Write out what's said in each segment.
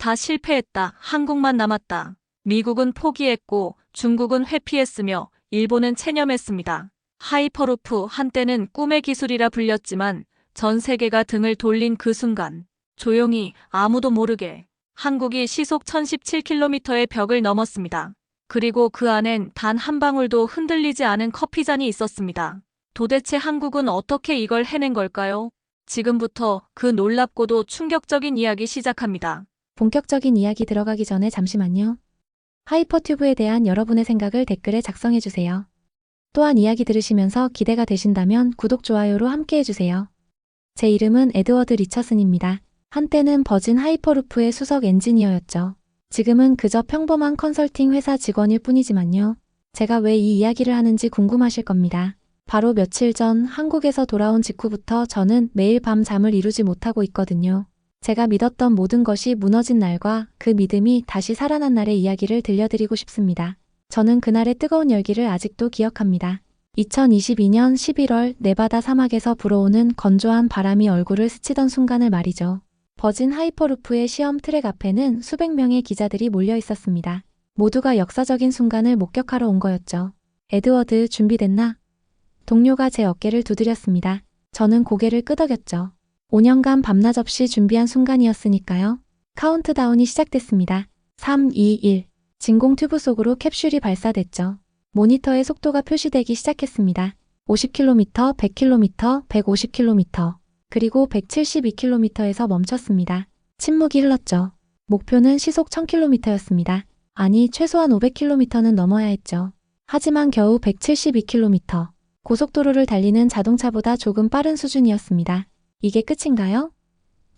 다 실패했다. 한국만 남았다. 미국은 포기했고 중국은 회피했으며 일본은 체념했습니다. 하이퍼루프 한때는 꿈의 기술이라 불렸지만 전 세계가 등을 돌린 그 순간 조용히 아무도 모르게 한국이 시속 1017km의 벽을 넘었습니다. 그리고 그 안엔 단 한 방울도 흔들리지 않은 커피잔이 있었습니다. 도대체 한국은 어떻게 이걸 해낸 걸까요? 지금부터 그 놀랍고도 충격적인 이야기 시작합니다. 본격적인 이야기 들어가기 전에 잠시만요. 하이퍼튜브에 대한 여러분의 생각을 댓글에 작성해주세요. 또한 이야기 들으시면서 기대가 되신다면 구독, 좋아요로 함께해주세요. 제 이름은 에드워드 리처슨입니다. 한때는 버진 하이퍼루프의 수석 엔지니어였죠. 지금은 그저 평범한 컨설팅 회사 직원일 뿐이지만요. 제가 왜 이 이야기를 하는지 궁금하실 겁니다. 바로 며칠 전 한국에서 돌아온 직후부터 저는 매일 밤 잠을 이루지 못하고 있거든요. 제가 믿었던 모든 것이 무너진 날과 그 믿음이 다시 살아난 날의 이야기를 들려드리고 싶습니다. 저는 그날의 뜨거운 열기를 아직도 기억합니다. 2022년 11월 네바다 사막에서 불어오는 건조한 바람이 얼굴을 스치던 순간을 말이죠. 버진 하이퍼루프의 시험 트랙 앞에는 수백 명의 기자들이 몰려 있었습니다. 모두가 역사적인 순간을 목격하러 온 거였죠. 에드워드, 준비됐나? 동료가 제 어깨를 두드렸습니다. 저는 고개를 끄덕였죠. 5년간 밤낮 없이 준비한 순간이었으니까요. 카운트다운이 시작됐습니다. 3, 2, 1. 진공 튜브 속으로 캡슐이 발사됐죠. 모니터에 속도가 표시되기 시작했습니다. 50km, 100km, 150km, 그리고 172km에서 멈췄습니다. 침묵이 흘렀죠. 목표는 시속 1000km였습니다. 아니, 최소한 500km는 넘어야 했죠. 하지만 겨우 172km. 고속도로를 달리는 자동차보다 조금 빠른 수준이었습니다. 이게 끝인가요?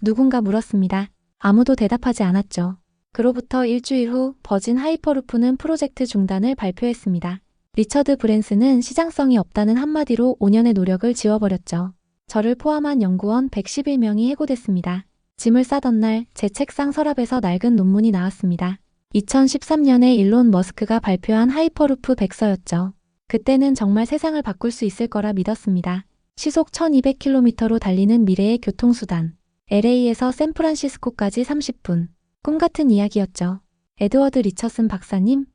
누군가 물었습니다. 아무도 대답하지 않았죠. 그로부터 일주일 후 버진 하이퍼루프는 프로젝트 중단을 발표했습니다. 리처드 브랜슨은 시장성이 없다는 한마디로 5년의 노력을 지워버렸죠. 저를 포함한 연구원 111명이 해고됐습니다. 짐을 싸던 날 제 책상 서랍에서 낡은 논문이 나왔습니다. 2013년에 일론 머스크가 발표한 하이퍼루프 백서였죠. 그때는 정말 세상을 바꿀 수 있을 거라 믿었습니다. 시속 1200km로 달리는 미래의 교통수단. LA에서 샌프란시스코까지 30분. 꿈같은 이야기였죠. 에드워드 리처슨 박사님?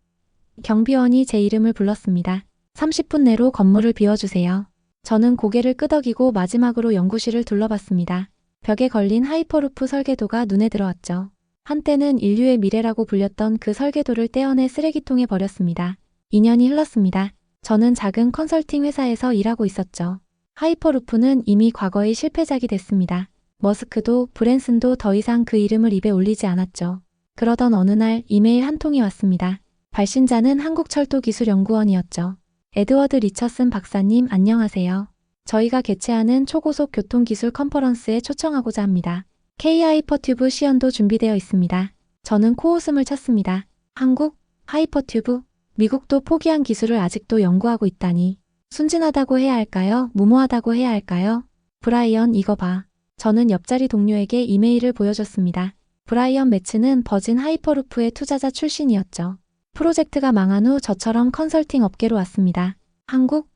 경비원이 제 이름을 불렀습니다. 30분 내로 건물을 비워주세요. 저는 고개를 끄덕이고 마지막으로 연구실을 둘러봤습니다. 벽에 걸린 하이퍼루프 설계도가 눈에 들어왔죠. 한때는 인류의 미래라고 불렸던 그 설계도를 떼어내 쓰레기통에 버렸습니다. 2년이 흘렀습니다. 저는 작은 컨설팅 회사에서 일하고 있었죠. 하이퍼루프는 이미 과거의 실패작이 됐습니다. 머스크도 브랜슨도 더 이상 그 이름을 입에 올리지 않았죠. 그러던 어느 날 이메일 한 통이 왔습니다. 발신자는 한국철도기술연구원이었죠. 에드워드 리처슨 박사님, 안녕하세요. 저희가 개최하는 초고속 교통기술 컨퍼런스에 초청하고자 합니다. K-하이퍼튜브 시연도 준비되어 있습니다. 저는 코웃음을 쳤습니다. 한국? 하이퍼튜브? 미국도 포기한 기술을 아직도 연구하고 있다니. 순진하다고 해야 할까요? 무모하다고 해야 할까요? 브라이언, 이거 봐. 저는 옆자리 동료에게 이메일을 보여줬습니다. 브라이언 매츠는 버진 하이퍼루프의 투자자 출신이었죠. 프로젝트가 망한 후 저처럼 컨설팅 업계로 왔습니다. 한국?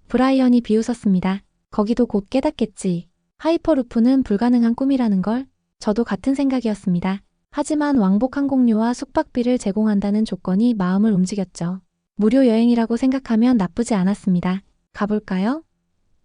브라이언이 비웃었습니다. 거기도 곧 깨닫겠지. 하이퍼루프는 불가능한 꿈이라는 걸. 저도 같은 생각이었습니다. 하지만 왕복 항공료와 숙박비를 제공한다는 조건이 마음을 움직였죠. 무료 여행이라고 생각하면 나쁘지 않았습니다. 가볼까요?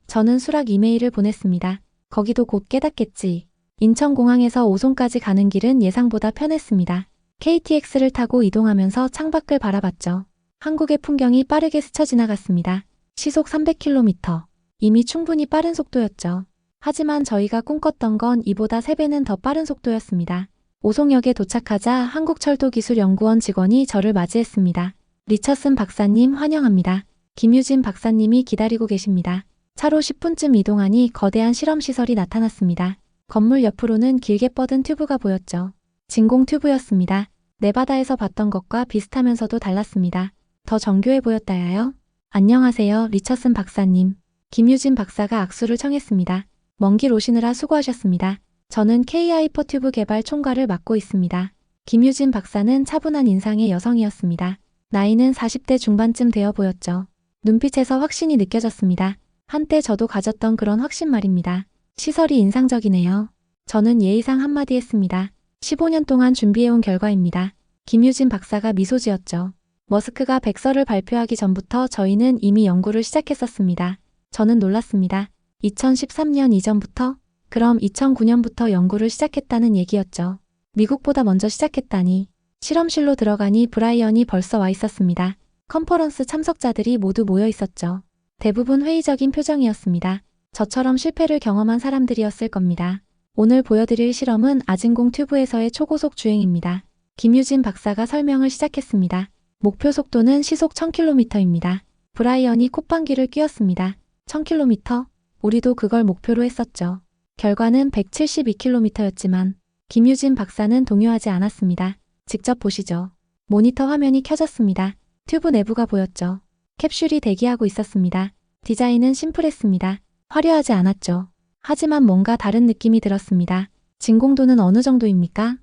저는 수락 이메일을 보냈습니다. 거기도 곧 깨닫겠지. 인천공항에서 오송까지 가는 길은 예상보다 편했습니다. KTX를 타고 이동하면서 창밖을 바라봤죠. 한국의 풍경이 빠르게 스쳐 지나갔습니다. 시속 300km. 이미 충분히 빠른 속도였죠. 하지만 저희가 꿈꿨던 건 이보다 3배는 더 빠른 속도였습니다. 오송역에 도착하자 한국철도기술연구원 직원이 저를 맞이했습니다. 리처슨 박사님 환영합니다. 김유진 박사님이 기다리고 계십니다. 차로 10분쯤 이동하니 거대한 실험시설이 나타났습니다. 건물 옆으로는 길게 뻗은 튜브가 보였죠. 진공 튜브였습니다. 네바다에서 봤던 것과 비슷하면서도 달랐습니다. 더 정교해 보였다야요. 안녕하세요, 리처슨 박사님. 김유진 박사가 악수를 청했습니다. 먼 길 오시느라 수고하셨습니다. 저는 K-하이퍼튜브 개발 총괄을 맡고 있습니다. 김유진 박사는 차분한 인상의 여성이었습니다. 나이는 40대 중반쯤 되어 보였죠. 눈빛에서 확신이 느껴졌습니다. 한때 저도 가졌던 그런 확신 말입니다. 시설이 인상적이네요. 저는 예의상 한마디 했습니다. 15년 동안 준비해온 결과입니다. 김유진 박사가 미소 지었죠. 머스크가 백서를 발표하기 전부터 저희는 이미 연구를 시작했었습니다. 저는 놀랐습니다. 2013년 이전부터? 그럼 2009년부터 연구를 시작했다는 얘기였죠. 미국보다 먼저 시작했다니. 실험실로 들어가니 브라이언이 벌써 와 있었습니다. 컨퍼런스 참석자들이 모두 모여 있었죠. 대부분 회의적인 표정이었습니다. 저처럼 실패를 경험한 사람들이었을 겁니다. 오늘 보여드릴 실험은 아진공 튜브에서의 초고속 주행입니다. 김유진 박사가 설명을 시작했습니다. 목표 속도는 시속 1000km입니다. 브라이언이 콧방귀를 뀌었습니다. 1000km? 우리도 그걸 목표로 했었죠. 결과는 172km였지만 김유진 박사는 동요하지 않았습니다. 직접 보시죠. 모니터 화면이 켜졌습니다. 튜브 내부가 보였죠. 캡슐이 대기하고 있었습니다. 디자인은 심플했습니다. 화려하지 않았죠. 하지만 뭔가 다른 느낌이 들었습니다. 진공도는 어느 정도입니까?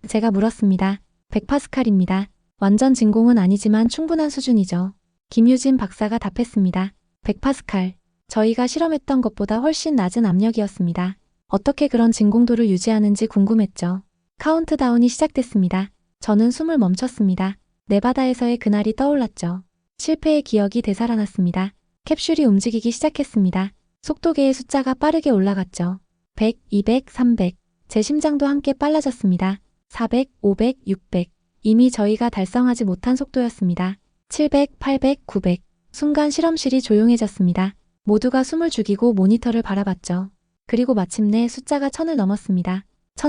제가 물었습니다. 100파스칼입니다. 완전 진공은 아니지만 충분한 수준이죠. 김유진 박사가 답했습니다. 100파스칼. 저희가 실험했던 것보다 훨씬 낮은 압력이었습니다. 어떻게 그런 진공도를 유지하는지 궁금했죠. 카운트다운이 시작됐습니다. 저는 숨을 멈췄습니다. 네바다에서의 그날이 떠올랐죠. 실패의 기억이 되살아났습니다. 캡슐이 움직이기 시작했습니다. 속도계의 숫자가 빠르게 올라갔죠. 100, 200, 300. 제 심장도 함께 빨라졌습니다. 400, 500, 600. 이미 저희가 달성하지 못한 속도였습니다. 700, 800, 900. 순간 실험실이 조용해졌습니다. 모두가 숨을 죽이고 모니터를 바라봤죠. 그리고 마침내 숫자가 1000을 넘었습니다.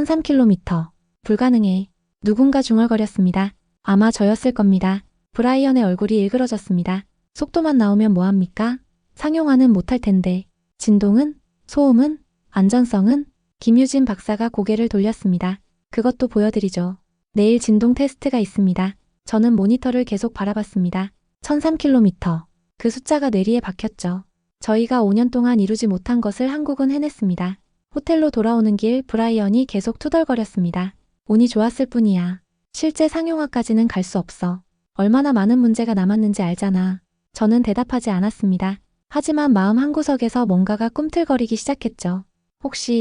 1003km. 불가능해. 누군가 중얼거렸습니다. 아마 저였을 겁니다. 브라이언의 얼굴이 일그러졌습니다. 속도만 나오면 뭐합니까? 상용화는 못할 텐데. 진동은? 소음은? 안전성은? 김유진 박사가 고개를 돌렸습니다. 그것도 보여드리죠. 내일 진동 테스트가 있습니다. 저는 모니터를 계속 바라봤습니다. 1003km. 그 숫자가 뇌리에 박혔죠. 저희가 5년 동안 이루지 못한 것을 한국은 해냈습니다. 호텔로 돌아오는 길 브라이언이 계속 투덜거렸습니다. 운이 좋았을 뿐이야. 실제 상용화까지는 갈 수 없어. 얼마나 많은 문제가 남았는지 알잖아. 저는 대답하지 않았습니다. 하지만 마음 한구석에서 뭔가가 꿈틀거리기 시작했죠.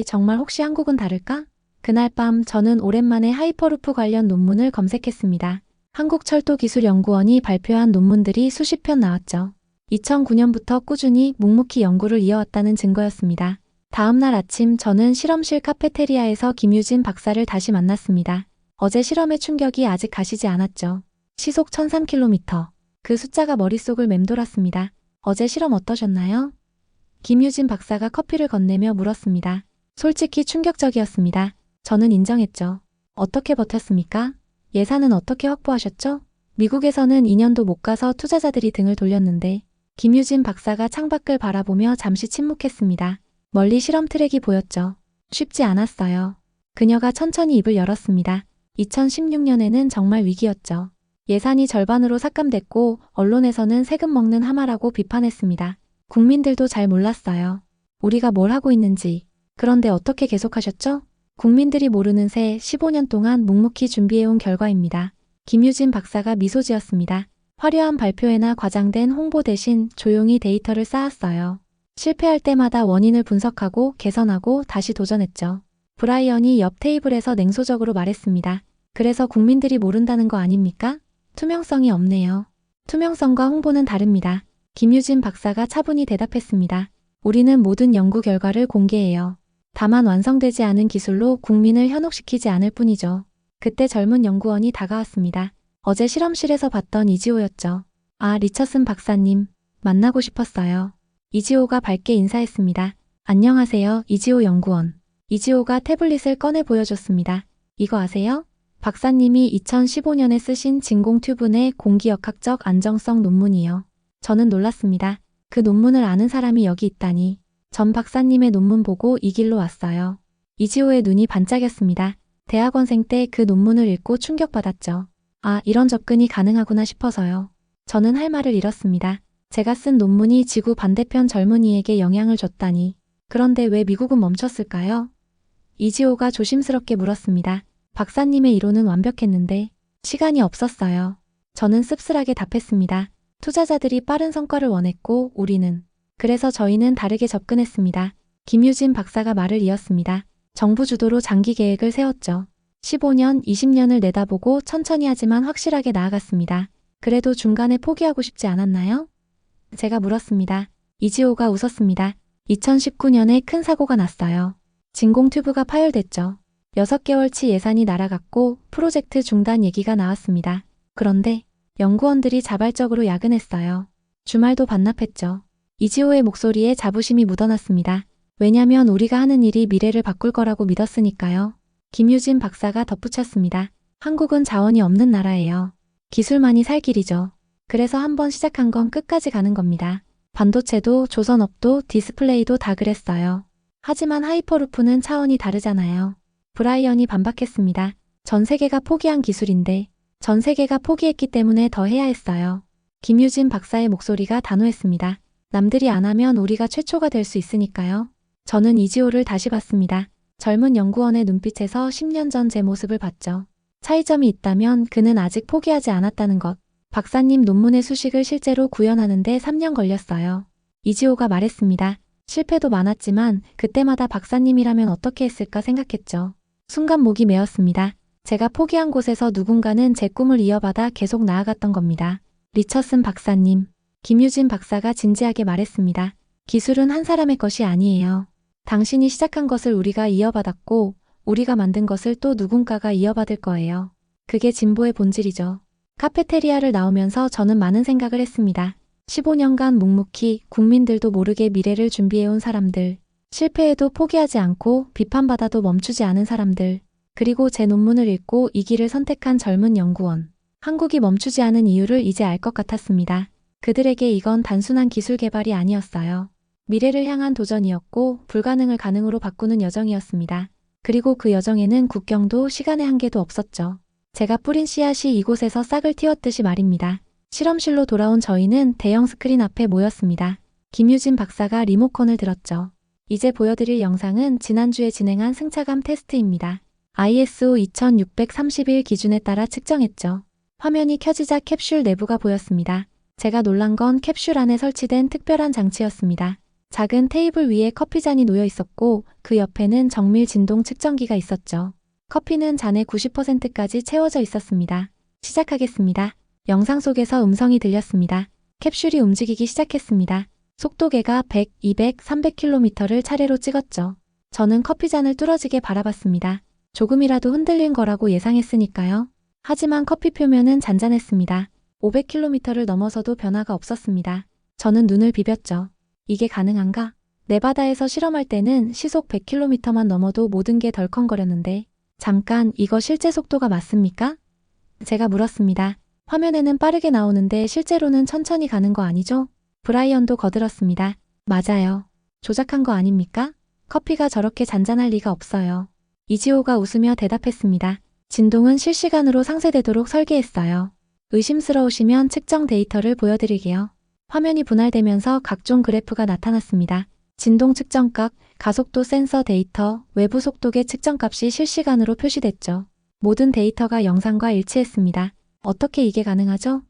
정말 혹시 한국은 다를까? 그날 밤 저는 오랜만에 하이퍼루프 관련 논문을 검색했습니다. 한국철도기술연구원이 발표한 논문들이 수십 편 나왔죠. 2009년부터 꾸준히 묵묵히 연구를 이어왔다는 증거였습니다. 다음 날 아침 저는 실험실 카페테리아에서 김유진 박사를 다시 만났습니다. 어제 실험의 충격이 아직 가시지 않았죠. 시속 1003km. 그 숫자가 머릿속을 맴돌았습니다. 어제 실험 어떠셨나요? 김유진 박사가 커피를 건네며 물었습니다. 솔직히 충격적이었습니다. 저는 인정했죠. 어떻게 버텼습니까? 예산은 어떻게 확보하셨죠? 미국에서는 2년도 못 가서 투자자들이 등을 돌렸는데 김유진 박사가 창밖을 바라보며 잠시 침묵했습니다. 멀리 실험 트랙이 보였죠. 쉽지 않았어요. 그녀가 천천히 입을 열었습니다. 2016년에는 정말 위기였죠. 예산이 절반으로 삭감됐고 언론에서는 세금 먹는 하마라고 비판했습니다. 국민들도 잘 몰랐어요. 우리가 뭘 하고 있는지. 그런데 어떻게 계속하셨죠? 국민들이 모르는 새 15년 동안 묵묵히 준비해온 결과입니다. 김유진 박사가 미소 지었습니다. 화려한 발표회나 과장된 홍보 대신 조용히 데이터를 쌓았어요. 실패할 때마다 원인을 분석하고 개선하고 다시 도전했죠. 브라이언이 옆 테이블에서 냉소적으로 말했습니다. 그래서 국민들이 모른다는 거 아닙니까? 투명성이 없네요. 투명성과 홍보는 다릅니다. 김유진 박사가 차분히 대답했습니다. 우리는 모든 연구 결과를 공개해요. 다만 완성되지 않은 기술로 국민을 현혹시키지 않을 뿐이죠. 그때 젊은 연구원이 다가왔습니다. 어제 실험실에서 봤던 이지호였죠. 아, 리처슨 박사님. 만나고 싶었어요. 이지호가 밝게 인사했습니다. 안녕하세요, 이지호 연구원. 이지호가 태블릿을 꺼내 보여줬습니다. 이거 아세요? 박사님이 2015년에 쓰신 진공 튜브 내 공기역학적 안정성 논문이요. 저는 놀랐습니다. 그 논문을 아는 사람이 여기 있다니. 전 박사님의 논문 보고 이 길로 왔어요. 이지호의 눈이 반짝였습니다. 대학원생 때 그 논문을 읽고 충격받았죠. 아, 이런 접근이 가능하구나 싶어서요. 저는 할 말을 잃었습니다. 제가 쓴 논문이 지구 반대편 젊은이에게 영향을 줬다니. 그런데 왜 미국은 멈췄을까요? 이지호가 조심스럽게 물었습니다. 박사님의 이론은 완벽했는데 시간이 없었어요. 저는 씁쓸하게 답했습니다. 투자자들이 빠른 성과를 원했고 우리는. 그래서 저희는 다르게 접근했습니다. 김유진 박사가 말을 이었습니다. 정부 주도로 장기 계획을 세웠죠. 15년, 20년을 내다보고 천천히 하지만 확실하게 나아갔습니다. 그래도 중간에 포기하고 싶지 않았나요? 제가 물었습니다. 이지호가 웃었습니다. 2019년에 큰 사고가 났어요. 진공 튜브가 파열됐죠. 6개월치 예산이 날아갔고 프로젝트 중단 얘기가 나왔습니다. 그런데 연구원들이 자발적으로 야근했어요. 주말도 반납했죠. 이지호의 목소리에 자부심이 묻어났습니다. 왜냐면 우리가 하는 일이 미래를 바꿀 거라고 믿었으니까요. 김유진 박사가 덧붙였습니다. 한국은 자원이 없는 나라예요. 기술만이 살 길이죠. 그래서 한번 시작한 건 끝까지 가는 겁니다. 반도체도 조선업도 디스플레이도 다 그랬어요. 하지만 하이퍼루프는 차원이 다르잖아요. 브라이언이 반박했습니다. 전 세계가 포기한 기술인데 전 세계가 포기했기 때문에 더 해야 했어요. 김유진 박사의 목소리가 단호했습니다. 남들이 안 하면 우리가 최초가 될 수 있으니까요. 저는 이지호를 다시 봤습니다. 젊은 연구원의 눈빛에서 10년 전 제 모습을 봤죠. 차이점이 있다면 그는 아직 포기하지 않았다는 것. 박사님 논문의 수식을 실제로 구현하는데 3년 걸렸어요. 이지호가 말했습니다. 실패도 많았지만 그때마다 박사님이라면 어떻게 했을까 생각했죠. 순간 목이 메었습니다. 제가 포기한 곳에서 누군가는 제 꿈을 이어받아 계속 나아갔던 겁니다. 리처슨 박사님, 김유진 박사가 진지하게 말했습니다. 기술은 한 사람의 것이 아니에요. 당신이 시작한 것을 우리가 이어받았고 우리가 만든 것을 또 누군가가 이어받을 거예요. 그게 진보의 본질이죠. 카페테리아를 나오면서 저는 많은 생각을 했습니다. 15년간 묵묵히 국민들도 모르게 미래를 준비해온 사람들, 실패해도 포기하지 않고 비판받아도 멈추지 않은 사람들, 그리고 제 논문을 읽고 이 길을 선택한 젊은 연구원. 한국이 멈추지 않은 이유를 이제 알 것 같았습니다. 그들에게 이건 단순한 기술 개발이 아니었어요. 미래를 향한 도전이었고 불가능을 가능으로 바꾸는 여정이었습니다. 그리고 그 여정에는 국경도 시간의 한계도 없었죠. 제가 뿌린 씨앗이 이곳에서 싹을 틔웠듯이 말입니다. 실험실로 돌아온 저희는 대형 스크린 앞에 모였습니다. 김유진 박사가 리모컨을 들었죠. 이제 보여드릴 영상은 지난주에 진행한 승차감 테스트입니다. ISO 2631 기준에 따라 측정했죠. 화면이 켜지자 캡슐 내부가 보였습니다. 제가 놀란 건 캡슐 안에 설치된 특별한 장치였습니다. 작은 테이블 위에 커피잔이 놓여 있었고 그 옆에는 정밀 진동 측정기가 있었죠. 커피는 잔의 90%까지 채워져 있었습니다. 시작하겠습니다. 영상 속에서 음성이 들렸습니다. 캡슐이 움직이기 시작했습니다. 속도계가 100, 200, 300km를 차례로 찍었죠. 저는 커피잔을 뚫어지게 바라봤습니다. 조금이라도 흔들린 거라고 예상했으니까요. 하지만 커피 표면은 잔잔했습니다. 500km를 넘어서도 변화가 없었습니다. 저는 눈을 비볐죠. 이게 가능한가? 네바다에서 실험할 때는 시속 100km만 넘어도 모든 게 덜컹거렸는데 잠깐, 이거 실제 속도가 맞습니까? 제가 물었습니다. 화면에는 빠르게 나오는데 실제로는 천천히 가는 거 아니죠? 브라이언도 거들었습니다. 맞아요. 조작한 거 아닙니까? 커피가 저렇게 잔잔할 리가 없어요. 이지호가 웃으며 대답했습니다. 진동은 실시간으로 상쇄되도록 설계했어요. 의심스러우시면 측정 데이터를 보여드리게요. 화면이 분할되면서 각종 그래프가 나타났습니다. 진동 측정값, 가속도 센서 데이터, 외부 속도계 측정값이 실시간으로 표시됐죠. 모든 데이터가 영상과 일치했습니다. 어떻게 이게 가능하죠?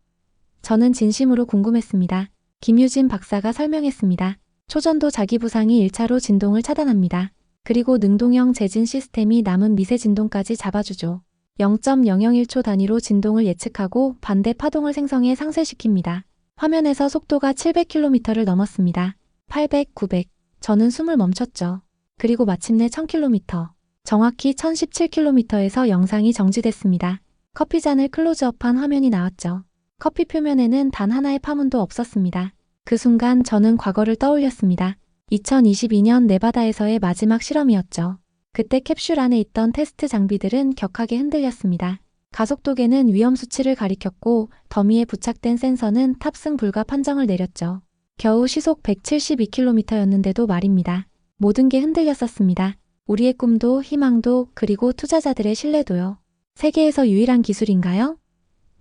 저는 진심으로 궁금했습니다. 김유진 박사가 설명했습니다. 초전도 자기부상이 1차로 진동을 차단합니다. 그리고 능동형 재진 시스템이 남은 미세 진동까지 잡아주죠. 0.001초 단위로 진동을 예측하고 반대 파동을 생성해 상쇄시킵니다. 화면에서 속도가 700km를 넘었습니다. 800, 900. 저는 숨을 멈췄죠. 그리고 마침내 1000km. 정확히 1017km에서 영상이 정지됐습니다. 커피잔을 클로즈업한 화면이 나왔죠. 커피 표면에는 단 하나의 파문도 없었습니다. 그 순간 저는 과거를 떠올렸습니다. 2022년 네바다에서의 마지막 실험이었죠. 그때 캡슐 안에 있던 테스트 장비들은 격하게 흔들렸습니다. 가속도계는 위험 수치를 가리켰고 더미에 부착된 센서는 탑승 불가 판정을 내렸죠. 겨우 시속 172km였는데도 말입니다. 모든 게 흔들렸었습니다. 우리의 꿈도 희망도 그리고 투자자들의 신뢰도요. 세계에서 유일한 기술인가요?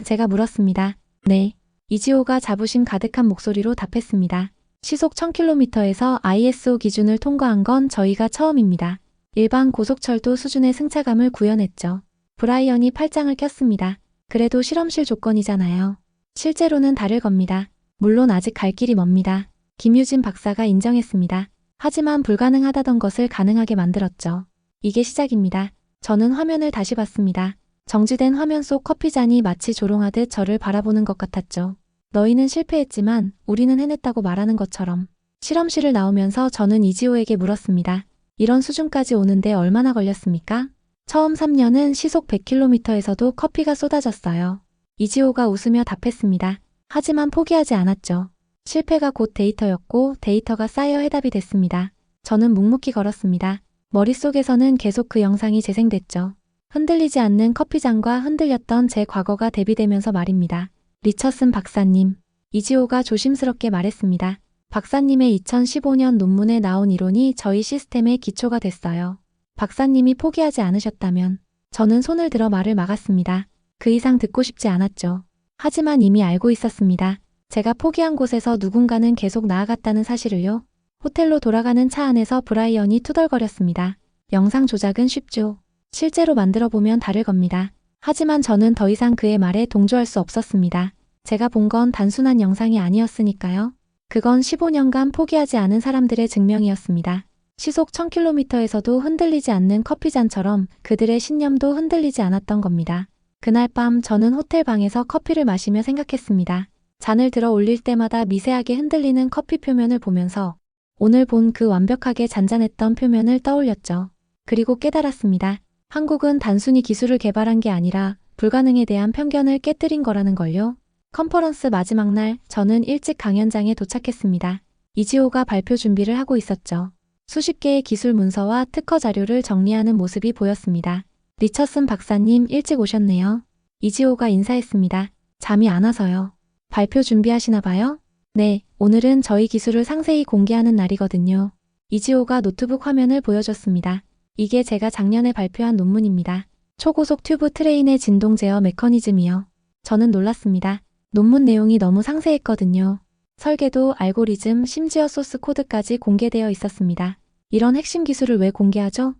제가 물었습니다. 네. 이지호가 자부심 가득한 목소리로 답했습니다. 시속 1000km에서 ISO 기준을 통과한 건 저희가 처음입니다. 일반 고속철도 수준의 승차감을 구현했죠. 브라이언이 팔짱을 꼈습니다. 그래도 실험실 조건이잖아요. 실제로는 다를 겁니다. 물론 아직 갈 길이 멉니다. 김유진 박사가 인정했습니다. 하지만 불가능하다던 것을 가능하게 만들었죠. 이게 시작입니다. 저는 화면을 다시 봤습니다. 정지된 화면 속 커피잔이 마치 조롱하듯 저를 바라보는 것 같았죠. 너희는 실패했지만 우리는 해냈다고 말하는 것처럼. 실험실을 나오면서 저는 이지호에게 물었습니다. 이런 수준까지 오는데 얼마나 걸렸습니까? 처음 3년은 시속 100km에서도 커피가 쏟아졌어요. 이지호가 웃으며 답했습니다. 하지만 포기하지 않았죠. 실패가 곧 데이터였고 데이터가 쌓여 해답이 됐습니다. 저는 묵묵히 걸었습니다. 머릿속에서는 계속 그 영상이 재생됐죠. 흔들리지 않는 커피잔과 흔들렸던 제 과거가 대비되면서 말입니다. 리처슨 박사님, 이지호가 조심스럽게 말했습니다. 박사님의 2015년 논문에 나온 이론이 저희 시스템의 기초가 됐어요. 박사님이 포기하지 않으셨다면 저는 손을 들어 말을 막았습니다. 그 이상 듣고 싶지 않았죠. 하지만 이미 알고 있었습니다. 제가 포기한 곳에서 누군가는 계속 나아갔다는 사실을요. 호텔로 돌아가는 차 안에서 브라이언이 투덜거렸습니다. 영상 조작은 쉽죠. 실제로 만들어보면 다를 겁니다. 하지만 저는 더 이상 그의 말에 동조할 수 없었습니다. 제가 본 건 단순한 영상이 아니었으니까요. 그건 15년간 포기하지 않은 사람들의 증명이었습니다. 시속 1000km에서도 흔들리지 않는 커피잔처럼 그들의 신념도 흔들리지 않았던 겁니다. 그날 밤 저는 호텔 방에서 커피를 마시며 생각했습니다. 잔을 들어 올릴 때마다 미세하게 흔들리는 커피 표면을 보면서 오늘 본 그 완벽하게 잔잔했던 표면을 떠올렸죠. 그리고 깨달았습니다. 한국은 단순히 기술을 개발한 게 아니라 불가능에 대한 편견을 깨뜨린 거라는 걸요. 컨퍼런스 마지막 날 저는 일찍 강연장에 도착했습니다. 이지호가 발표 준비를 하고 있었죠. 수십 개의 기술 문서와 특허 자료를 정리하는 모습이 보였습니다. 리처슨 박사님 일찍 오셨네요. 이지호가 인사했습니다. 잠이 안 와서요. 발표 준비하시나 봐요? 네, 오늘은 저희 기술을 상세히 공개하는 날이거든요. 이지호가 노트북 화면을 보여줬습니다. 이게 제가 작년에 발표한 논문입니다. 초고속 튜브 트레인의 진동 제어 메커니즘이요. 저는 놀랐습니다. 논문 내용이 너무 상세했거든요. 설계도, 알고리즘, 심지어 소스 코드까지 공개되어 있었습니다. 이런 핵심 기술을 왜 공개하죠?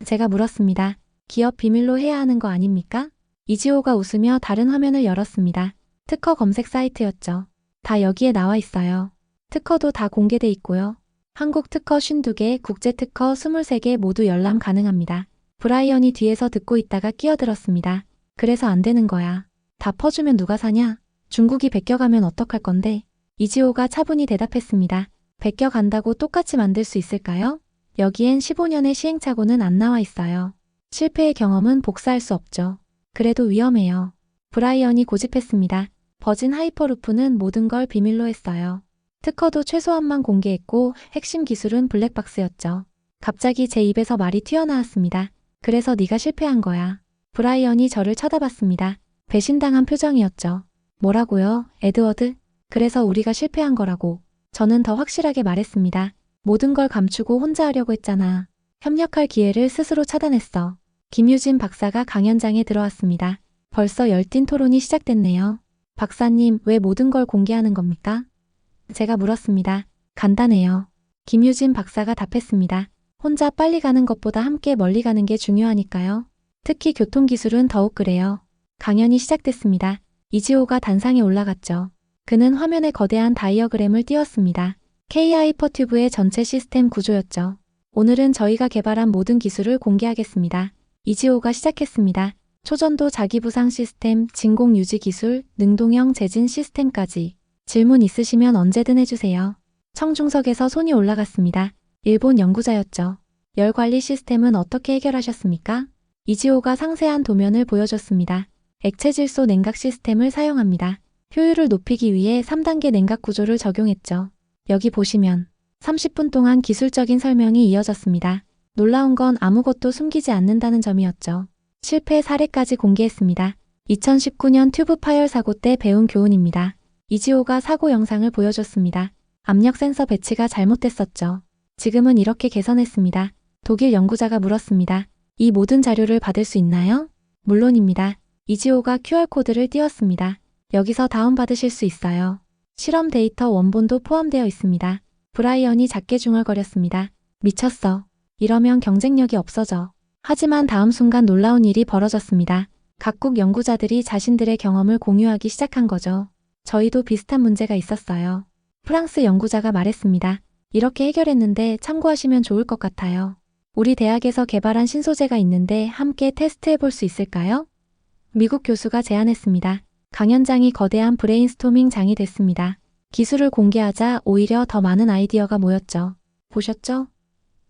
제가 물었습니다. 기업 비밀로 해야 하는 거 아닙니까? 이지호가 웃으며 다른 화면을 열었습니다. 특허 검색 사이트였죠. 다 여기에 나와 있어요. 특허도 다 공개돼 있고요. 한국 특허 52개, 국제 특허 23개 모두 열람 가능합니다. 브라이언이 뒤에서 듣고 있다가 끼어들었습니다. 그래서 안 되는 거야. 다 퍼주면 누가 사냐? 중국이 베껴가면 어떡할 건데? 이지호가 차분히 대답했습니다. 베껴간다고 똑같이 만들 수 있을까요? 여기엔 15년의 시행착오는 안 나와 있어요. 실패의 경험은 복사할 수 없죠. 그래도 위험해요. 브라이언이 고집했습니다. 버진 하이퍼루프는 모든 걸 비밀로 했어요. 특허도 최소한만 공개했고 핵심 기술은 블랙박스였죠. 갑자기 제 입에서 말이 튀어나왔습니다. 그래서 네가 실패한 거야. 브라이언이 저를 쳐다봤습니다. 배신당한 표정이었죠. 뭐라고요, 에드워드? 그래서 우리가 실패한 거라고. 저는 더 확실하게 말했습니다. 모든 걸 감추고 혼자 하려고 했잖아. 협력할 기회를 스스로 차단했어. 김유진 박사가 강연장에 들어왔습니다. 벌써 열띤 토론이 시작됐네요. 박사님, 왜 모든 걸 공개하는 겁니까? 제가 물었습니다. 간단해요. 김유진 박사가 답했습니다. 혼자 빨리 가는 것보다 함께 멀리 가는 게 중요하니까요. 특히 교통기술은 더욱 그래요. 강연이 시작됐습니다. 이지호가 단상에 올라갔죠. 그는 화면에 거대한 다이어그램을 띄웠습니다. K-하이퍼튜브의 전체 시스템 구조였죠. 오늘은 저희가 개발한 모든 기술을 공개하겠습니다. 이지호가 시작했습니다. 초전도 자기부상 시스템, 진공 유지 기술, 능동형 재진 시스템까지. 질문 있으시면 언제든 해주세요. 청중석에서 손이 올라갔습니다. 일본 연구자였죠. 열 관리 시스템은 어떻게 해결하셨습니까? 이지호가 상세한 도면을 보여줬습니다. 액체 질소 냉각 시스템을 사용합니다. 효율을 높이기 위해 3단계 냉각 구조를 적용했죠. 여기 보시면 30분 동안 기술적인 설명이 이어졌습니다. 놀라운 건 아무것도 숨기지 않는다는 점이었죠. 실패 사례까지 공개했습니다. 2019년 튜브 파열 사고 때 배운 교훈입니다. 이지호가 사고 영상을 보여줬습니다. 압력 센서 배치가 잘못됐었죠. 지금은 이렇게 개선했습니다. 독일 연구자가 물었습니다. 이 모든 자료를 받을 수 있나요? 물론입니다. 이지호가 QR코드를 띄웠습니다. 여기서 다운받으실 수 있어요. 실험 데이터 원본도 포함되어 있습니다. 브라이언이 작게 중얼거렸습니다. 미쳤어. 이러면 경쟁력이 없어져. 하지만 다음 순간 놀라운 일이 벌어졌습니다. 각국 연구자들이 자신들의 경험을 공유하기 시작한 거죠. 저희도 비슷한 문제가 있었어요. 프랑스 연구자가 말했습니다. 이렇게 해결했는데 참고하시면 좋을 것 같아요. 우리 대학에서 개발한 신소재가 있는데 함께 테스트해 볼 수 있을까요? 미국 교수가 제안했습니다. 강연장이 거대한 브레인스토밍 장이 됐습니다. 기술을 공개하자 오히려 더 많은 아이디어가 모였죠. 보셨죠?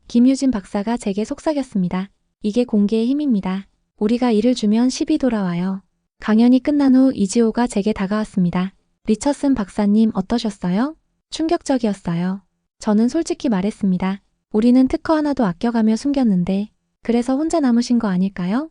김유진 박사가 제게 속삭였습니다. 이게 공개의 힘입니다. 우리가 일을 주면 10이 돌아와요. 강연이 끝난 후 이지호가 제게 다가왔습니다. 리처슨 박사님 어떠셨어요? 충격적이었어요. 저는 솔직히 말했습니다. 우리는 특허 하나도 아껴가며 숨겼는데 그래서 혼자 남으신 거 아닐까요?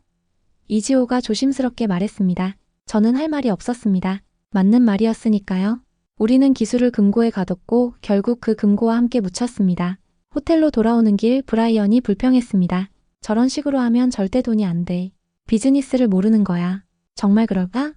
이지호가 조심스럽게 말했습니다. 저는 할 말이 없었습니다. 맞는 말이었으니까요. 우리는 기술을 금고에 가뒀고 결국 그 금고와 함께 묻혔습니다. 호텔로 돌아오는 길 브라이언이 불평했습니다. 저런 식으로 하면 절대 돈이 안 돼. 비즈니스를 모르는 거야. 정말 그럴까?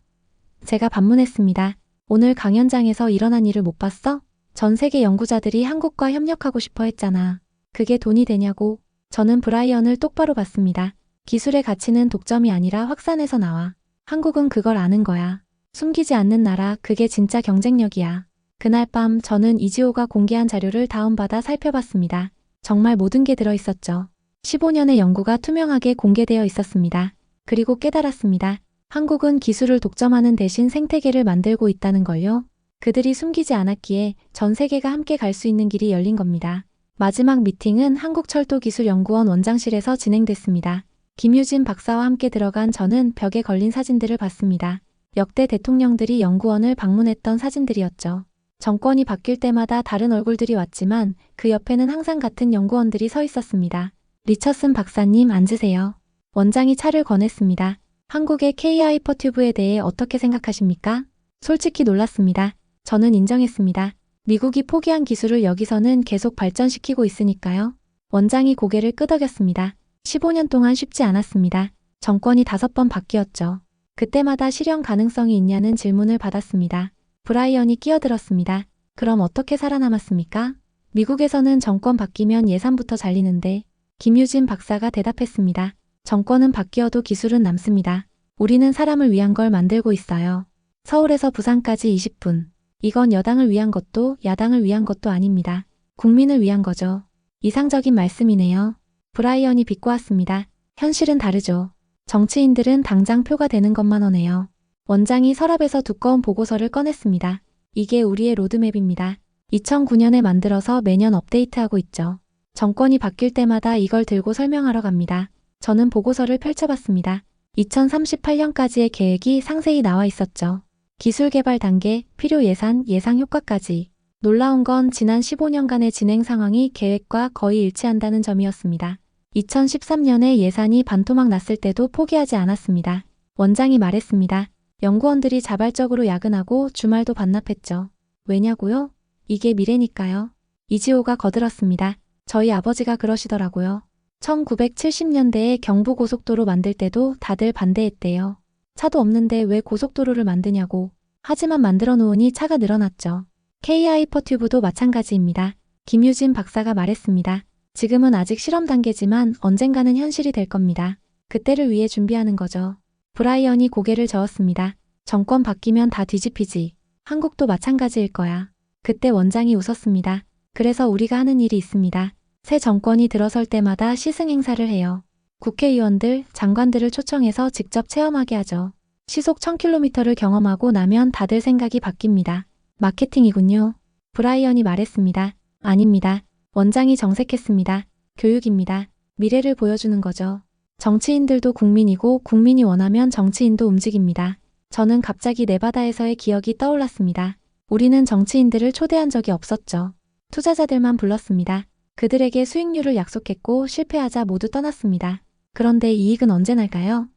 제가 반문했습니다. 오늘 강연장에서 일어난 일을 못 봤어? 전 세계 연구자들이 한국과 협력하고 싶어 했잖아. 그게 돈이 되냐고. 저는 브라이언을 똑바로 봤습니다. 기술의 가치는 독점이 아니라 확산해서 나와. 한국은 그걸 아는 거야. 숨기지 않는 나라, 그게 진짜 경쟁력이야. 그날 밤 저는 이지호가 공개한 자료를 다운받아 살펴봤습니다. 정말 모든 게 들어있었죠. 15년의 연구가 투명하게 공개되어 있었습니다. 그리고 깨달았습니다. 한국은 기술을 독점하는 대신 생태계를 만들고 있다는 걸요. 그들이 숨기지 않았기에 전 세계가 함께 갈 수 있는 길이 열린 겁니다. 마지막 미팅은 한국철도기술연구원 원장실에서 진행됐습니다. 김유진 박사와 함께 들어간 저는 벽에 걸린 사진들을 봤습니다. 역대 대통령들이 연구원을 방문했던 사진들이었죠. 정권이 바뀔 때마다 다른 얼굴들이 왔지만 그 옆에는 항상 같은 연구원들이 서 있었습니다. 리처슨 박사님 앉으세요. 원장이 차를 권했습니다. 한국의 K-하이퍼튜브에 대해 어떻게 생각하십니까? 솔직히 놀랐습니다. 저는 인정했습니다. 미국이 포기한 기술을 여기서는 계속 발전시키고 있으니까요. 원장이 고개를 끄덕였습니다. 15년 동안 쉽지 않았습니다. 정권이 5번 바뀌었죠. 그때마다 실현 가능성이 있냐는 질문을 받았습니다. 브라이언이 끼어들었습니다. 그럼 어떻게 살아남았습니까? 미국에서는 정권 바뀌면 예산부터 잘리는데 김유진 박사가 대답했습니다. 정권은 바뀌어도 기술은 남습니다. 우리는 사람을 위한 걸 만들고 있어요. 서울에서 부산까지 20분. 이건 여당을 위한 것도 야당을 위한 것도 아닙니다. 국민을 위한 거죠. 이상적인 말씀이네요. 브라이언이 비꼬았습니다. 현실은 다르죠. 정치인들은 당장 표가 되는 것만 원해요. 원장이 서랍에서 두꺼운 보고서를 꺼냈습니다. 이게 우리의 로드맵입니다. 2009년에 만들어서 매년 업데이트하고 있죠. 정권이 바뀔 때마다 이걸 들고 설명하러 갑니다. 저는 보고서를 펼쳐봤습니다. 2038년까지의 계획이 상세히 나와 있었죠. 기술 개발 단계, 필요 예산, 예상 효과까지. 놀라운 건 지난 15년간의 진행 상황이 계획과 거의 일치한다는 점이었습니다. 2013년에 예산이 반토막 났을 때도 포기하지 않았습니다. 원장이 말했습니다. 연구원들이 자발적으로 야근하고 주말도 반납했죠. 왜냐고요? 이게 미래니까요. 이지호가 거들었습니다. 저희 아버지가 그러시더라고요. 1970년대에 경부고속도로 만들 때도 다들 반대했대요. 차도 없는데 왜 고속도로를 만드냐고. 하지만 만들어 놓으니 차가 늘어났죠. K-하이퍼튜브도 마찬가지입니다. 김유진 박사가 말했습니다. 지금은 아직 실험 단계지만 언젠가는 현실이 될 겁니다. 그때를 위해 준비하는 거죠. 브라이언이 고개를 저었습니다. 정권 바뀌면 다 뒤집히지. 한국도 마찬가지일 거야. 그때 원장이 웃었습니다. 그래서 우리가 하는 일이 있습니다. 새 정권이 들어설 때마다 시승 행사를 해요. 국회의원들, 장관들을 초청해서 직접 체험하게 하죠. 시속 1000km를 경험하고 나면 다들 생각이 바뀝니다. 마케팅이군요. 브라이언이 말했습니다. 아닙니다. 원장이 정색했습니다. 교육입니다. 미래를 보여주는 거죠. 정치인들도 국민이고 국민이 원하면 정치인도 움직입니다. 저는 갑자기 네바다에서의 기억이 떠올랐습니다. 우리는 정치인들을 초대한 적이 없었죠. 투자자들만 불렀습니다. 그들에게 수익률을 약속했고 실패하자 모두 떠났습니다. 그런데 이익은 언제 날까요?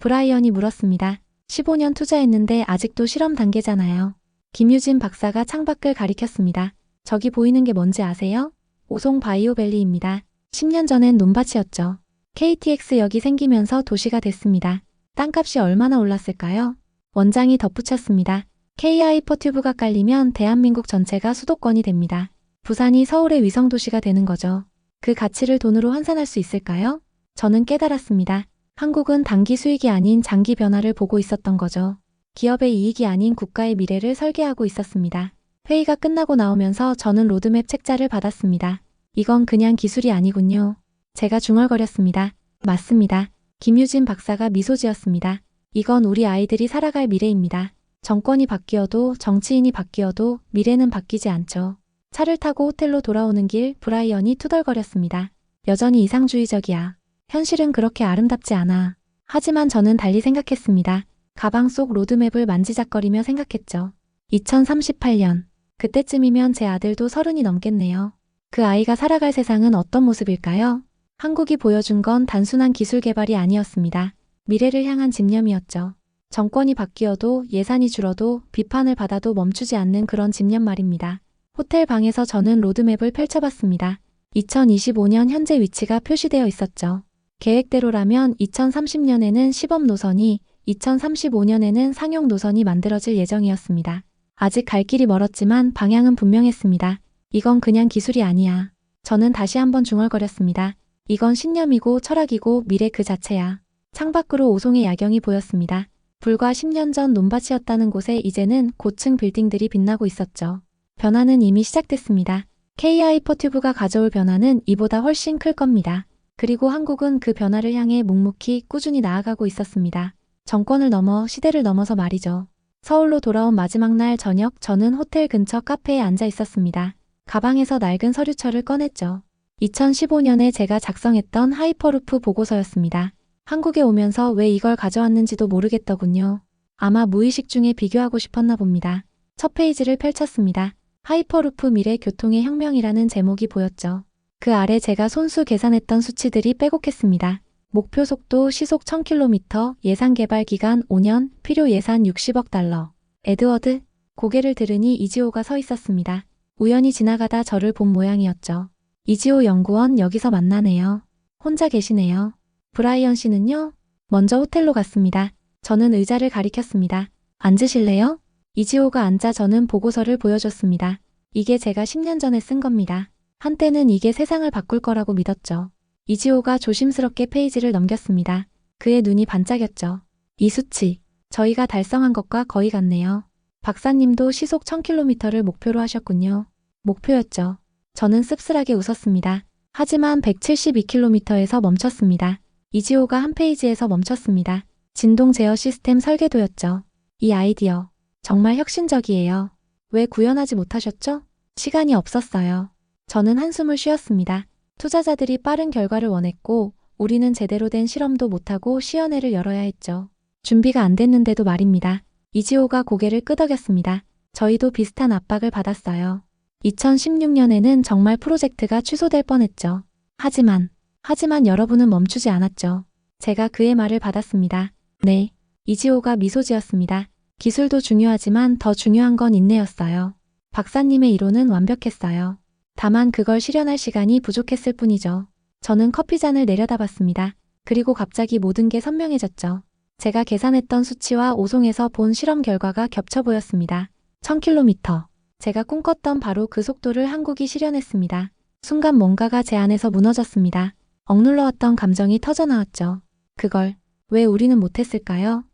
브라이언이 물었습니다. 15년 투자했는데 아직도 실험 단계잖아요. 김유진 박사가 창밖을 가리켰습니다. 저기 보이는 게 뭔지 아세요? 오송 바이오밸리입니다. 10년 전엔 논밭이었죠. KTX역이 생기면서 도시가 됐습니다. 땅값이 얼마나 올랐을까요? 원장이 덧붙였습니다. K-하이퍼튜브가 깔리면 대한민국 전체가 수도권이 됩니다. 부산이 서울의 위성도시가 되는 거죠. 그 가치를 돈으로 환산할 수 있을까요? 저는 깨달았습니다. 한국은 단기 수익이 아닌 장기 변화를 보고 있었던 거죠. 기업의 이익이 아닌 국가의 미래를 설계하고 있었습니다. 회의가 끝나고 나오면서 저는 로드맵 책자를 받았습니다. 이건 그냥 기술이 아니군요. 제가 중얼거렸습니다. 맞습니다. 김유진 박사가 미소 지었습니다. 이건 우리 아이들이 살아갈 미래입니다. 정권이 바뀌어도 정치인이 바뀌어도 미래는 바뀌지 않죠. 차를 타고 호텔로 돌아오는 길 브라이언이 투덜거렸습니다. 여전히 이상주의적이야. 현실은 그렇게 아름답지 않아. 하지만 저는 달리 생각했습니다. 가방 속 로드맵을 만지작거리며 생각했죠. 2038년. 그때쯤이면 제 아들도 30이 넘겠네요. 그 아이가 살아갈 세상은 어떤 모습일까요? 한국이 보여준 건 단순한 기술 개발이 아니었습니다. 미래를 향한 집념이었죠. 정권이 바뀌어도 예산이 줄어도 비판을 받아도 멈추지 않는 그런 집념 말입니다. 호텔 방에서 저는 로드맵을 펼쳐봤습니다. 2025년 현재 위치가 표시되어 있었죠. 계획대로라면 2030년에는 시범 노선이, 2035년에는 상용 노선이 만들어질 예정이었습니다. 아직 갈 길이 멀었지만 방향은 분명했습니다. 이건 그냥 기술이 아니야. 저는 다시 한번 중얼거렸습니다. 이건 신념이고 철학이고 미래 그 자체야. 창밖으로 오송의 야경이 보였습니다. 불과 10년 전 논밭이었다는 곳에 이제는 고층 빌딩들이 빛나고 있었죠. 변화는 이미 시작됐습니다. K-하이퍼튜브가 가져올 변화는 이보다 훨씬 클 겁니다. 그리고 한국은 그 변화를 향해 묵묵히 꾸준히 나아가고 있었습니다. 정권을 넘어 시대를 넘어서 말이죠. 서울로 돌아온 마지막 날 저녁 저는 호텔 근처 카페에 앉아 있었습니다. 가방에서 낡은 서류철을 꺼냈죠. 2015년에 제가 작성했던 하이퍼루프 보고서였습니다. 한국에 오면서 왜 이걸 가져왔는지도 모르겠더군요. 아마 무의식 중에 비교하고 싶었나 봅니다. 첫 페이지를 펼쳤습니다. 하이퍼루프 미래 교통의 혁명이라는 제목이 보였죠. 그 아래 제가 손수 계산했던 수치들이 빼곡했습니다. 목표 속도 시속 1000km, 예상 개발 기간 5년, 필요 예산 60억 달러. 에드워드, 고개를 들으니 이지호가 서 있었습니다. 우연히 지나가다 저를 본 모양이었죠. 이지호 연구원 여기서 만나네요. 혼자 계시네요. 브라이언 씨는요? 먼저 호텔로 갔습니다. 저는 의자를 가리켰습니다. 앉으실래요? 이지호가 앉아 저는 보고서를 보여줬습니다. 이게 제가 10년 전에 쓴 겁니다. 한때는 이게 세상을 바꿀 거라고 믿었죠. 이지호가 조심스럽게 페이지를 넘겼습니다. 그의 눈이 반짝였죠. 이 수치, 저희가 달성한 것과 거의 같네요. 박사님도 시속 1000km를 목표로 하셨군요. 목표였죠. 저는 씁쓸하게 웃었습니다. 하지만 172km에서 멈췄습니다. 이지호가 한 페이지에서 멈췄습니다. 진동 제어 시스템 설계도였죠. 이 아이디어, 정말 혁신적이에요. 왜 구현하지 못하셨죠? 시간이 없었어요. 저는 한숨을 쉬었습니다. 투자자들이 빠른 결과를 원했고 우리는 제대로 된 실험도 못하고 시연회를 열어야 했죠. 준비가 안 됐는데도 말입니다. 이지호가 고개를 끄덕였습니다. 저희도 비슷한 압박을 받았어요. 2016년에는 정말 프로젝트가 취소될 뻔했죠. 하지만 여러분은 멈추지 않았죠. 제가 그의 말을 받았습니다. 네. 이지호가 미소 지었습니다. 기술도 중요하지만 더 중요한 건 인내였어요. 박사님의 이론은 완벽했어요. 다만 그걸 실현할 시간이 부족했을 뿐이죠. 저는 커피잔을 내려다봤습니다. 그리고 갑자기 모든 게 선명해졌죠. 제가 계산했던 수치와 오송에서 본 실험 결과가 겹쳐 보였습니다. 1000km. 제가 꿈꿨던 바로 그 속도를 한국이 실현했습니다. 순간 뭔가가 제 안에서 무너졌습니다. 억눌러왔던 감정이 터져나왔죠. 그걸 왜 우리는 못했을까요?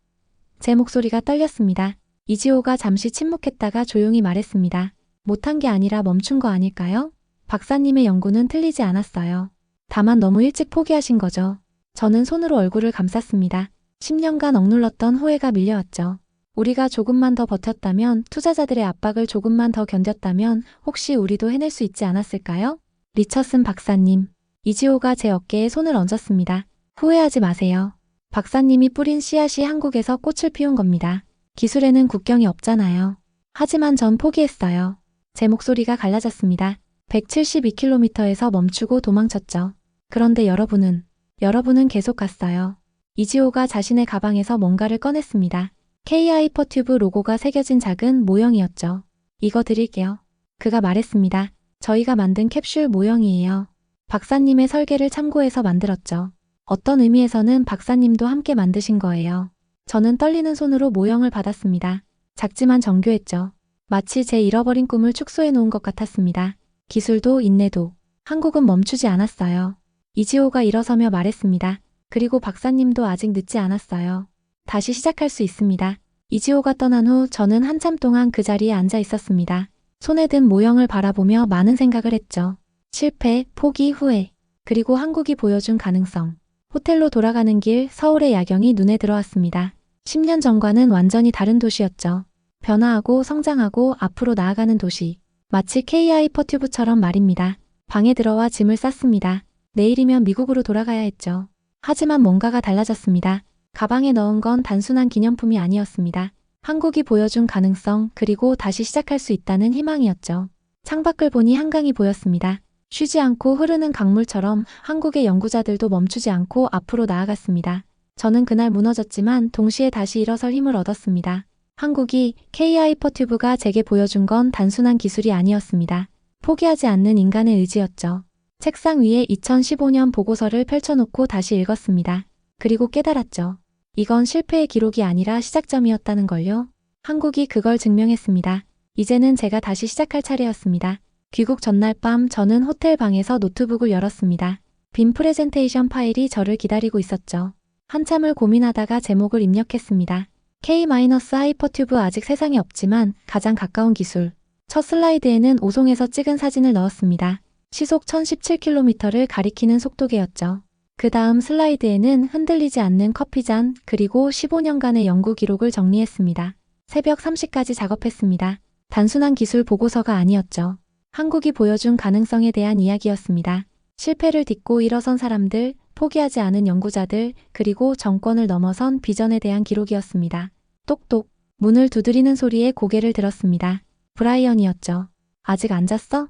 제 목소리가 떨렸습니다. 이지호가 잠시 침묵했다가 조용히 말했습니다. 못한 게 아니라 멈춘 거 아닐까요? 박사님의 연구는 틀리지 않았어요. 다만 너무 일찍 포기하신 거죠. 저는 손으로 얼굴을 감쌌습니다. 10년간 억눌렀던 후회가 밀려왔죠. 우리가 조금만 더 버텼다면, 투자자들의 압박을 조금만 더 견뎠다면 혹시 우리도 해낼 수 있지 않았을까요? 리처슨 박사님. 이지호가 제 어깨에 손을 얹었습니다. 후회하지 마세요. 박사님이 뿌린 씨앗이 한국에서 꽃을 피운 겁니다. 기술에는 국경이 없잖아요. 하지만 전 포기했어요. 제 목소리가 갈라졌습니다. 172km에서 멈추고 도망쳤죠. 그런데 여러분은 계속 갔어요. 이지호가 자신의 가방에서 뭔가를 꺼냈습니다. K-하이퍼튜브 로고가 새겨진 작은 모형이었죠. 이거 드릴게요. 그가 말했습니다. 저희가 만든 캡슐 모형이에요. 박사님의 설계를 참고해서 만들었죠. 어떤 의미에서는 박사님도 함께 만드신 거예요. 저는 떨리는 손으로 모형을 받았습니다. 작지만 정교했죠. 마치 제 잃어버린 꿈을 축소해 놓은 것 같았습니다. 기술도 인내도. 한국은 멈추지 않았어요. 이지호가 일어서며 말했습니다. 그리고 박사님도 아직 늦지 않았어요. 다시 시작할 수 있습니다. 이지호가 떠난 후 저는 한참 동안 그 자리에 앉아 있었습니다. 손에 든 모형을 바라보며 많은 생각을 했죠. 실패, 포기, 후회. 그리고 한국이 보여준 가능성. 호텔로 돌아가는 길 서울의 야경이 눈에 들어왔습니다. 10년 전과는 완전히 다른 도시였죠. 변화하고 성장하고 앞으로 나아가는 도시. 마치 K-하이퍼튜브처럼 말입니다. 방에 들어와 짐을 쌌습니다. 내일이면 미국으로 돌아가야 했죠. 하지만 뭔가가 달라졌습니다. 가방에 넣은 건 단순한 기념품이 아니었습니다. 한국이 보여준 가능성 그리고 다시 시작할 수 있다는 희망이었죠. 창밖을 보니 한강이 보였습니다. 쉬지 않고 흐르는 강물처럼 한국의 연구자들도 멈추지 않고 앞으로 나아갔습니다. 저는 그날 무너졌지만 동시에 다시 일어설 힘을 얻었습니다. 한국이 K-하이퍼튜브가 제게 보여준 건 단순한 기술이 아니었습니다. 포기하지 않는 인간의 의지였죠. 책상 위에 2015년 보고서를 펼쳐놓고 다시 읽었습니다. 그리고 깨달았죠. 이건 실패의 기록이 아니라 시작점이었다는 걸요. 한국이 그걸 증명했습니다. 이제는 제가 다시 시작할 차례였습니다. 귀국 전날 밤 저는 호텔 방에서 노트북을 열었습니다. 빈 프레젠테이션 파일이 저를 기다리고 있었죠. 한참을 고민하다가 제목을 입력했습니다. K-하이퍼튜브 아직 세상에 없지만 가장 가까운 기술. 첫 슬라이드에는 오송에서 찍은 사진을 넣었습니다. 시속 1017km를 가리키는 속도계였죠. 그 다음 슬라이드에는 흔들리지 않는 커피잔 그리고 15년간의 연구 기록을 정리했습니다. 새벽 3시까지 작업했습니다. 단순한 기술 보고서가 아니었죠. 한국이 보여준 가능성에 대한 이야기였습니다. 실패를 딛고 일어선 사람들, 포기하지 않은 연구자들, 그리고 정권을 넘어선 비전에 대한 기록이었습니다. 똑똑, 문을 두드리는 소리에 고개를 들었습니다. 브라이언이었죠. 아직 안 잤어?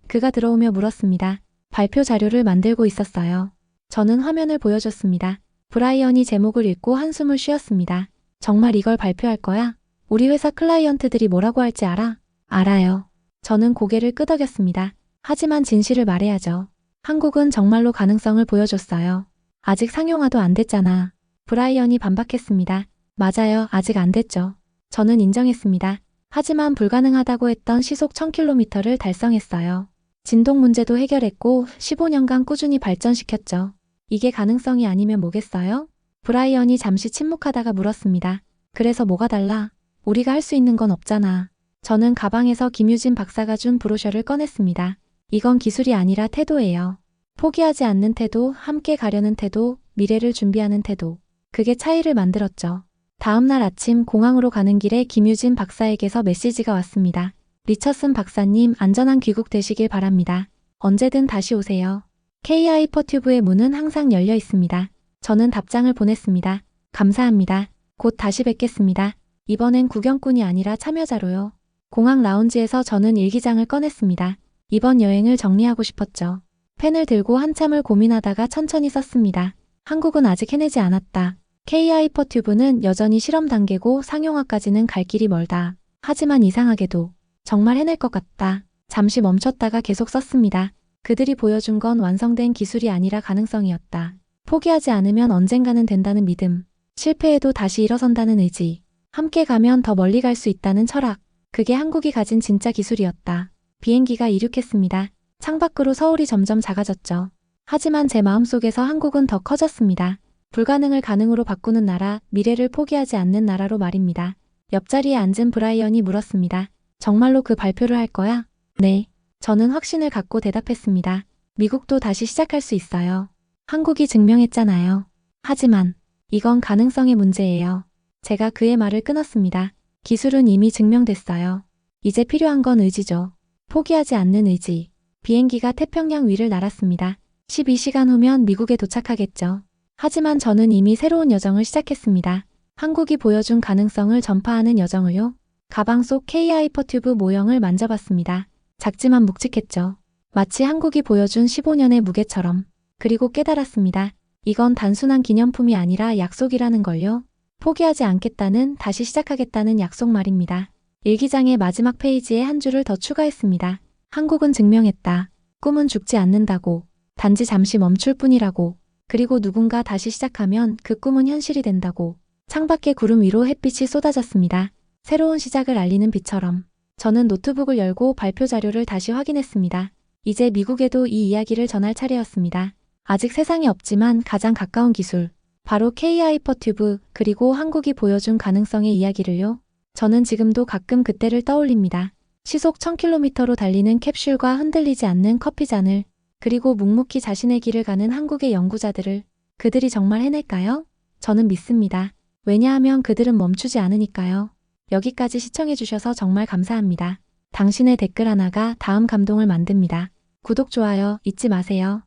그가 들어오며 물었습니다. 발표 자료를 만들고 있었어요. 저는 화면을 보여줬습니다. 브라이언이 제목을 읽고 한숨을 쉬었습니다. 정말 이걸 발표할 거야? 우리 회사 클라이언트들이 뭐라고 할지 알아? 알아요. 저는 고개를 끄덕였습니다. 하지만 진실을 말해야죠. 한국은 정말로 가능성을 보여줬어요. 아직 상용화도 안 됐잖아. 브라이언이 반박했습니다. 맞아요. 아직 안 됐죠. 저는 인정했습니다. 하지만 불가능하다고 했던 시속 1000km를 달성했어요. 진동 문제도 해결했고 15년간 꾸준히 발전시켰죠. 이게 가능성이 아니면 뭐겠어요? 브라이언이 잠시 침묵하다가 물었습니다. 그래서 뭐가 달라? 우리가 할 수 있는 건 없잖아. 저는 가방에서 김유진 박사가 준 브로셔를 꺼냈습니다. 이건 기술이 아니라 태도예요. 포기하지 않는 태도, 함께 가려는 태도, 미래를 준비하는 태도. 그게 차이를 만들었죠. 다음 날 아침 공항으로 가는 길에 김유진 박사에게서 메시지가 왔습니다. 리처슨 박사님, 안전한 귀국 되시길 바랍니다. 언제든 다시 오세요. K-하이퍼튜브의 문은 항상 열려 있습니다. 저는 답장을 보냈습니다. 감사합니다. 곧 다시 뵙겠습니다. 이번엔 구경꾼이 아니라 참여자로요. 공항 라운지에서 저는 일기장을 꺼냈습니다. 이번 여행을 정리하고 싶었죠. 펜을 들고 한참을 고민하다가 천천히 썼습니다. 한국은 아직 해내지 않았다. K-하이퍼튜브는 여전히 실험 단계고 상용화까지는 갈 길이 멀다. 하지만 이상하게도 정말 해낼 것 같다. 잠시 멈췄다가 계속 썼습니다. 그들이 보여준 건 완성된 기술이 아니라 가능성이었다. 포기하지 않으면 언젠가는 된다는 믿음. 실패해도 다시 일어선다는 의지. 함께 가면 더 멀리 갈 수 있다는 철학. 그게 한국이 가진 진짜 기술이었다. 비행기가 이륙했습니다. 창밖으로 서울이 점점 작아졌죠. 하지만 제 마음속에서 한국은 더 커졌습니다. 불가능을 가능으로 바꾸는 나라, 미래를 포기하지 않는 나라로 말입니다. 옆자리에 앉은 브라이언이 물었습니다. 정말로 그 발표를 할 거야? 네. 저는 확신을 갖고 대답했습니다. 미국도 다시 시작할 수 있어요. 한국이 증명했잖아요. 하지만 이건 가능성의 문제예요. 제가 그의 말을 끊었습니다. 기술은 이미 증명됐어요. 이제 필요한 건 의지죠. 포기하지 않는 의지. 비행기가 태평양 위를 날았습니다. 12시간 후면 미국에 도착하겠죠. 하지만 저는 이미 새로운 여정을 시작했습니다. 한국이 보여준 가능성을 전파하는 여정을요. 가방 속 K-하이퍼튜브 모형을 만져봤습니다. 작지만 묵직했죠. 마치 한국이 보여준 15년의 무게처럼. 그리고 깨달았습니다. 이건 단순한 기념품이 아니라 약속이라는 걸요. 포기하지 않겠다는, 다시 시작하겠다는 약속 말입니다. 일기장의 마지막 페이지에 한 줄을 더 추가했습니다. 한국은 증명했다. 꿈은 죽지 않는다고. 단지 잠시 멈출 뿐이라고. 그리고 누군가 다시 시작하면 그 꿈은 현실이 된다고. 창밖의 구름 위로 햇빛이 쏟아졌습니다. 새로운 시작을 알리는 빛처럼. 저는 노트북을 열고 발표 자료를 다시 확인했습니다. 이제 미국에도 이 이야기를 전할 차례였습니다. 아직 세상에 없지만 가장 가까운 기술. 바로 K-하이퍼튜브 그리고 한국이 보여준 가능성의 이야기를요. 저는 지금도 가끔 그때를 떠올립니다. 시속 1000km로 달리는 캡슐과 흔들리지 않는 커피잔을. 그리고 묵묵히 자신의 길을 가는 한국의 연구자들을 그들이 정말 해낼까요? 저는 믿습니다. 왜냐하면 그들은 멈추지 않으니까요. 여기까지 시청해주셔서 정말 감사합니다. 당신의 댓글 하나가 다음 감동을 만듭니다. 구독, 좋아요 잊지 마세요.